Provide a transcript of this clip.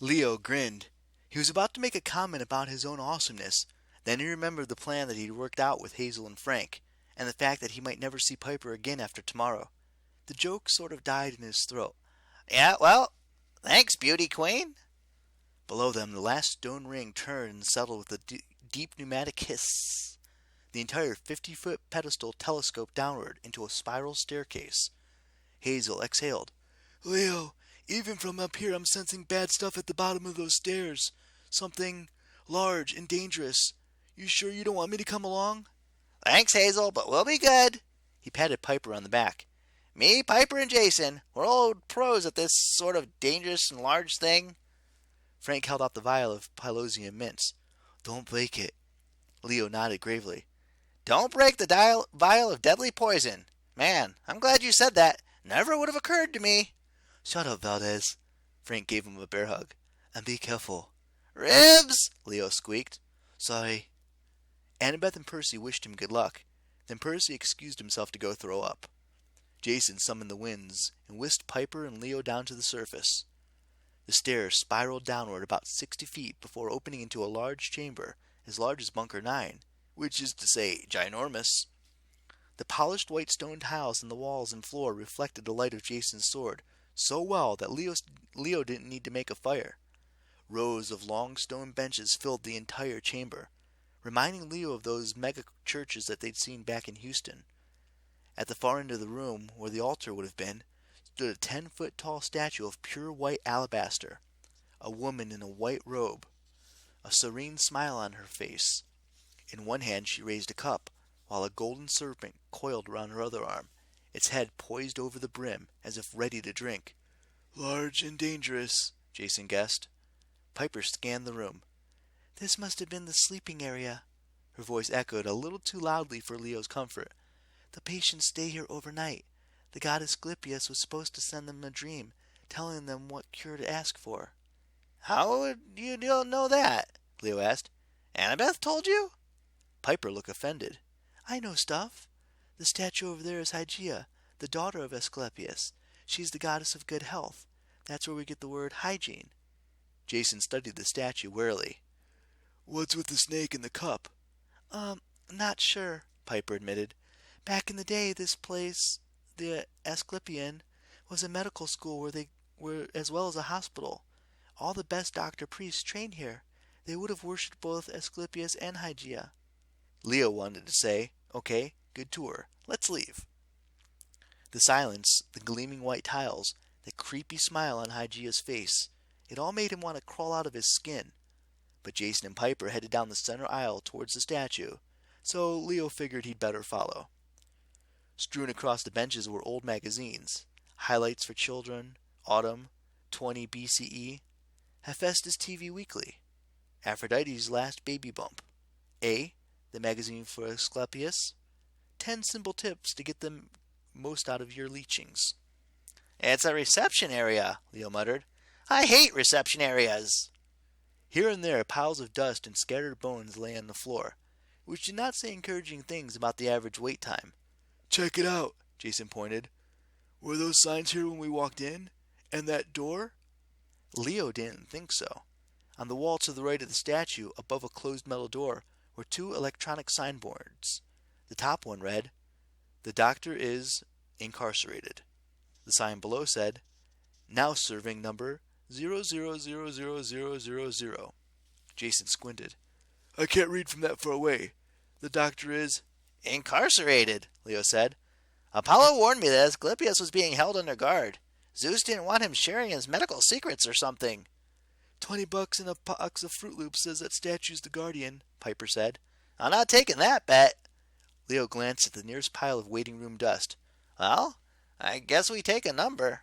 Leo grinned. He was about to make a comment about his own awesomeness. Then he remembered the plan that he'd worked out with Hazel and Frank, and the fact that he might never see Piper again after tomorrow. The joke sort of died in his throat. Yeah, well, thanks, beauty queen. Below them, the last stone ring turned and settled with a deep pneumatic hiss. The entire 50-foot pedestal telescoped downward into a spiral staircase. Hazel exhaled. Leo, even from up here I'm sensing bad stuff at the bottom of those stairs. Something large and dangerous. You sure you don't want me to come along? Thanks, Hazel, but we'll be good. He patted Piper on the back. Me, Piper, and Jason, we're old pros at this sort of dangerous and large thing. Frank held out the vial of Pilosium mints. Don't break it. Leo nodded gravely. Don't break the vial of deadly poison. Man, I'm glad you said that. Never would have occurred to me. Shut up, Valdez. Frank gave him a bear hug. And be careful. Ribs! Leo squeaked. Sorry. Annabeth and Percy wished him good luck. Then Percy excused himself to go throw up. Jason summoned the winds and whisked Piper and Leo down to the surface. The stairs spiraled downward about 60 feet before opening into a large chamber as large as Bunker 9, which is to say, ginormous. The polished white stone tiles in the walls and floor reflected the light of Jason's sword so well that Leo didn't need to make a fire. Rows of long stone benches filled the entire chamber, reminding Leo of those mega churches that they'd seen back in Houston. At the far end of the room, where the altar would have been, stood a 10-foot tall statue of pure white alabaster, a woman in a white robe, a serene smile on her face. In one hand she raised a cup, while a golden serpent coiled around her other arm, its head poised over the brim as if ready to drink. Large and dangerous, Jason guessed. Piper scanned the room. This must have been the sleeping area. Her voice echoed a little too loudly for Leo's comfort. The patients stay here overnight. The god Asclepius was supposed to send them a dream, telling them what cure to ask for. How would you know that? Leo asked. Annabeth told you? Piper looked offended. I know stuff. The statue over there is Hygeia, the daughter of Asclepius. She's the goddess of good health. That's where we get the word hygiene. Jason studied the statue warily. What's with the snake in the cup? Not sure, Piper admitted. Back in the day, this place, the Asclepian, was a medical school where they were as well as a hospital. All the best doctor-priests trained here. They would have worshipped both Asclepius and Hygeia. Leo wanted to say, okay, good tour. Let's leave. The silence, the gleaming white tiles, the creepy smile on Hygeia's face, it all made him want to crawl out of his skin. But Jason and Piper headed down the center aisle towards the statue, so Leo figured he'd better follow. Strewn across the benches were old magazines, Highlights for Children, Autumn, 20 BCE, Hephaestus TV Weekly, Aphrodite's Last Baby Bump, A, the magazine for Asclepius, 10 simple tips to get the most out of your leechings. It's a reception area, Leo muttered. I hate reception areas. Here and there piles of dust and scattered bones lay on the floor, which did not say encouraging things about the average wait time. Check it out, Jason pointed. Were those signs here when we walked in? And that door? Leo didn't think so. On the wall to the right of the statue, above a closed metal door, were 2 electronic signboards. The top one read, The doctor is incarcerated. The sign below said, Now serving number 00000000. Jason squinted. I can't read from that far away. The doctor is incarcerated, Leo said. Apollo warned me that Asclepius was being held under guard. Zeus didn't want him sharing his medical secrets or something. $20 and a box of Fruit Loops says that statue's the guardian, Piper said. I'm not taking that bet. Leo glanced at the nearest pile of waiting room dust. Well, I guess we take a number.